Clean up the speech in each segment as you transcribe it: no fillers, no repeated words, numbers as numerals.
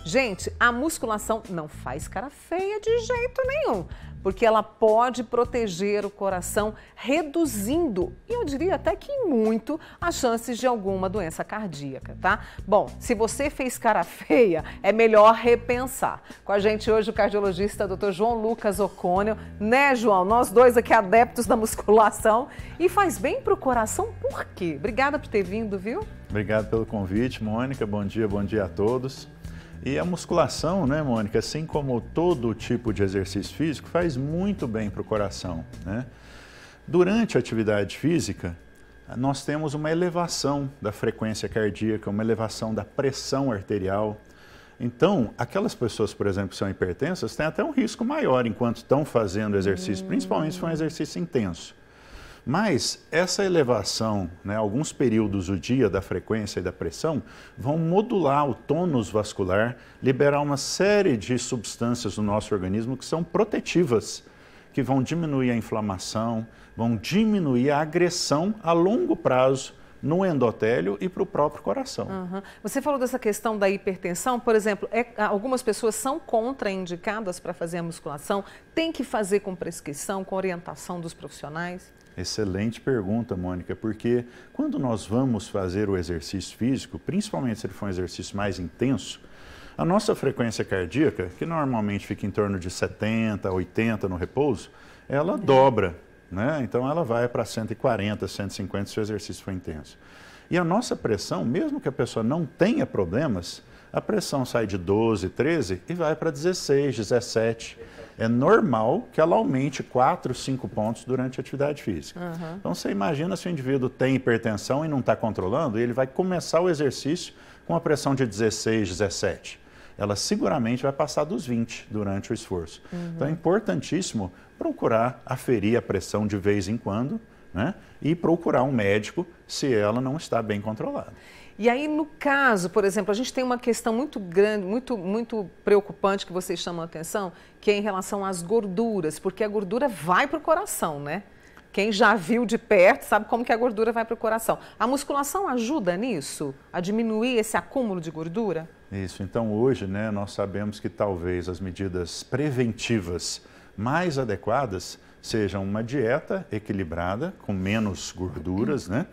Gente, a musculação não faz cara feia de jeito nenhum, porque ela pode proteger o coração, reduzindo, e eu diria até que muito, as chances de alguma doença cardíaca, tá? Bom, se você fez cara feia, é melhor repensar. Com a gente hoje o cardiologista Dr. João Lucas Oconio, né, João? Nós dois aqui adeptos da musculação, e faz bem pro coração, por quê? Obrigada por ter vindo, viu? Obrigado pelo convite, Mônica. Bom dia a todos. E a musculação, né, Mônica, assim como todo tipo de exercício físico, faz muito bem para o coração, né? Durante a atividade física, nós temos uma elevação da frequência cardíaca, uma elevação da pressão arterial. Então, aquelas pessoas, por exemplo, que são hipertensas, têm até um risco maior enquanto estão fazendo exercício, principalmente se for um exercício intenso. Mas essa elevação, né, alguns períodos do dia da frequência e da pressão, vão modular o tônus vascular, liberar uma série de substâncias no nosso organismo que são protetivas, que vão diminuir a inflamação, vão diminuir a agressão a longo prazo no endotélio e para o próprio coração. Uhum. Você falou dessa questão da hipertensão, por exemplo, algumas pessoas são contraindicadas para fazer a musculação, tem que fazer com prescrição, com orientação dos profissionais? Excelente pergunta, Mônica, porque quando nós vamos fazer o exercício físico, principalmente se ele for um exercício mais intenso, a nossa frequência cardíaca, que normalmente fica em torno de 70, 80 no repouso, ela dobra, né? Então ela vai para 140, 150 se o exercício for intenso. E a nossa pressão, mesmo que a pessoa não tenha problemas, a pressão sai de 12, 13 e vai para 16, 17. É normal que ela aumente 4, 5 pontos durante a atividade física. Uhum. Então, você imagina se o indivíduo tem hipertensão e não está controlando, ele vai começar o exercício com a pressão de 16, 17. Ela seguramente vai passar dos 20 durante o esforço. Uhum. Então, é importantíssimo procurar aferir a pressão de vez em quando, né? E procurar um médico se ela não está bem controlada. E aí, no caso, por exemplo, a gente tem uma questão muito grande, muito preocupante que vocês chamam a atenção, que é em relação às gorduras, porque a gordura vai para o coração, né? Quem já viu de perto sabe como que a gordura vai para o coração. A musculação ajuda nisso? A diminuir esse acúmulo de gordura? Isso. Então, hoje, né, nós sabemos que talvez as medidas preventivas mais adequadas sejam uma dieta equilibrada, com menos gorduras, né?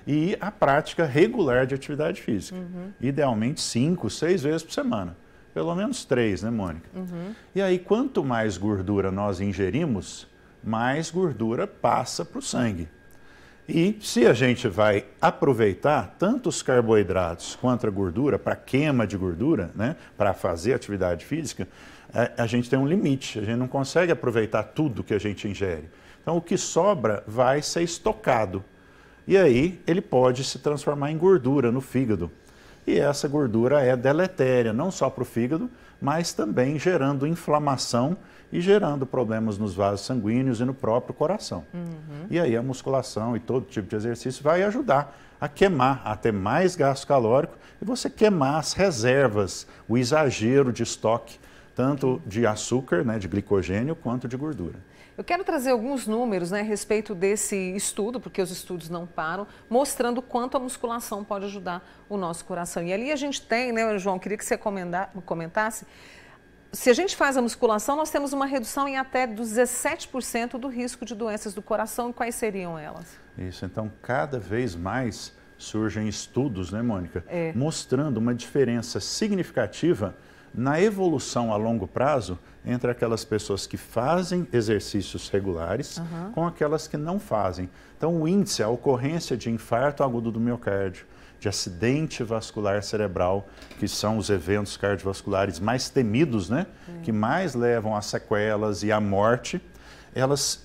E a prática regular de atividade física. Uhum. Idealmente 5, 6 vezes por semana. Pelo menos 3, né, Mônica? Uhum. E aí, quanto mais gordura nós ingerimos, mais gordura passa para o sangue. E se a gente vai aproveitar tanto os carboidratos quanto a gordura para queima de gordura, né, para fazer atividade física, a gente tem um limite. A gente não consegue aproveitar tudo que a gente ingere. Então, o que sobra vai ser estocado. E aí ele pode se transformar em gordura no fígado. E essa gordura é deletéria, não só para o fígado, mas também gerando inflamação e gerando problemas nos vasos sanguíneos e no próprio coração. Uhum. E aí a musculação e todo tipo de exercício vai ajudar a queimar, a ter mais gasto calórico e você queimar as reservas, o exagero de estoque, tanto de açúcar, né, de glicogênio, quanto de gordura. Eu quero trazer alguns números, né, a respeito desse estudo, porque os estudos não param, mostrando quanto a musculação pode ajudar o nosso coração. E ali a gente tem, né, João, queria que você comentasse, se a gente faz a musculação, nós temos uma redução em até 17% do risco de doenças do coração. E quais seriam elas? Isso, então cada vez mais surgem estudos, né, Mônica, mostrando uma diferença significativa na evolução a longo prazo entre aquelas pessoas que fazem exercícios regulares com aquelas que não fazem. Então, o índice, a ocorrência de infarto agudo do miocárdio, de acidente vascular cerebral, que são os eventos cardiovasculares mais temidos, né? Que mais levam a sequelas e à morte,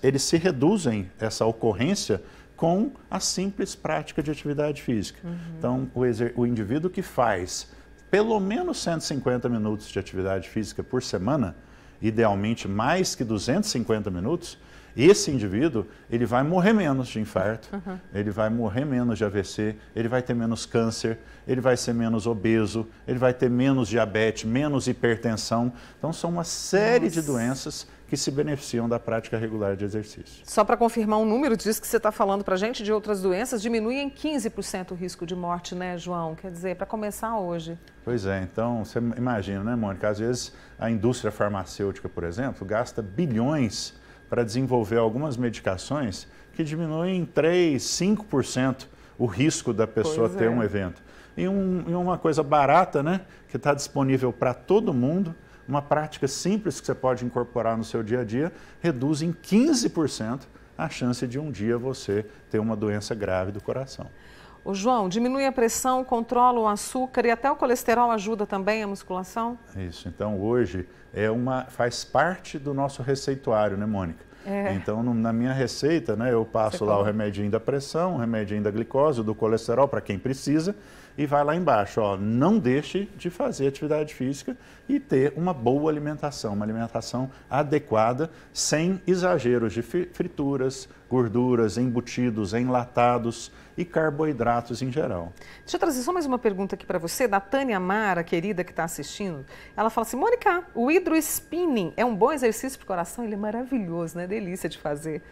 eles se reduzem, essa ocorrência, com a simples prática de atividade física. Então, o indivíduo que faz pelo menos 150 minutos de atividade física por semana, idealmente mais que 250 minutos, Esse indivíduo, ele vai morrer menos de infarto, ele vai morrer menos de AVC, ele vai ter menos câncer, ele vai ser menos obeso, ele vai ter menos diabetes, menos hipertensão. Então, são uma série de doenças que se beneficiam da prática regular de exercício. Só para confirmar um número disso que você está falando para a gente, de outras doenças, diminui em 15% o risco de morte, né, João? Quer dizer, para começar hoje. Pois é, então você imagina, né, Mônica? Às vezes a indústria farmacêutica, por exemplo, gasta bilhões para desenvolver algumas medicações que diminuem em 3, 5% o risco da pessoa ter um evento. E uma coisa barata, né, que está disponível para todo mundo, uma prática simples que você pode incorporar no seu dia a dia, reduz em 15% a chance de um dia você ter uma doença grave do coração. Ô João, diminui a pressão, controla o açúcar e até o colesterol ajuda também a musculação? Isso, então hoje faz parte do nosso receituário, né, Mônica? Então, na minha receita, né, eu passo lá o remedinho da pressão, o remedinho da glicose, do colesterol, para quem precisa, e vai lá embaixo, ó, não deixe de fazer atividade física e ter uma boa alimentação, uma alimentação adequada, sem exageros de frituras, gorduras, embutidos, enlatados e carboidratos em geral. Deixa eu trazer só mais uma pergunta aqui para você, da Tânia Mara, querida, que está assistindo. Ela fala assim, Mônica, o hidrospinning é um bom exercício para o coração? Ele é maravilhoso, né? Delícia de fazer.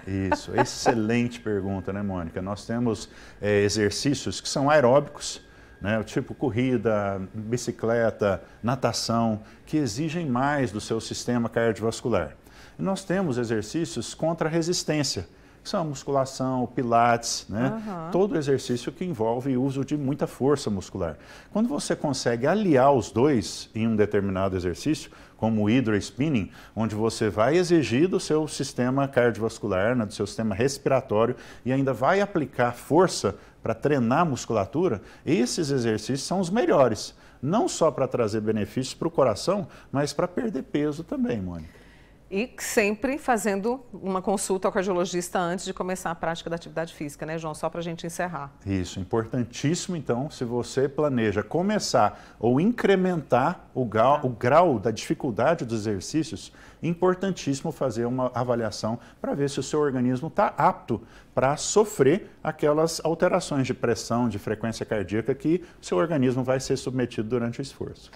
Isso, excelente pergunta, né, Mônica? Nós temos exercícios que são aeróbicos, né, tipo corrida, bicicleta, natação, que exigem mais do seu sistema cardiovascular. E nós temos exercícios contra a resistência, que são a musculação, o pilates, né? Todo exercício que envolve o uso de muita força muscular. Quando você consegue aliar os dois em um determinado exercício, como o hidrospinning, onde você vai exigir do seu sistema cardiovascular, né, do seu sistema respiratório e ainda vai aplicar força para treinar a musculatura, esses exercícios são os melhores. Não só para trazer benefícios para o coração, mas para perder peso também, Mônica. E sempre fazendo uma consulta ao cardiologista antes de começar a prática da atividade física, né, João? Só para a gente encerrar. Isso, importantíssimo, então, se você planeja começar ou incrementar o grau da dificuldade dos exercícios, importantíssimo fazer uma avaliação para ver se o seu organismo está apto para sofrer aquelas alterações de pressão, de frequência cardíaca que o seu organismo vai ser submetido durante o esforço.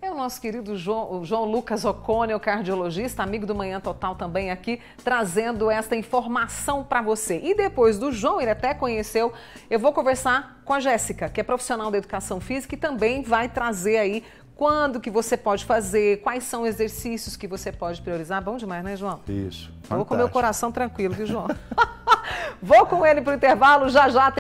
É o nosso querido João Lucas Oconel, cardiologista, amigo do Manhã Total também aqui, trazendo esta informação para você. E depois do João, ele até conheceu, eu vou conversar com a Jéssica, que é profissional da educação física e também vai trazer aí quando que você pode fazer, quais são os exercícios que você pode priorizar. Bom demais, né, João? Isso, fantástico. Vou com o meu coração tranquilo, viu, João? Vou com ele para o intervalo, já já.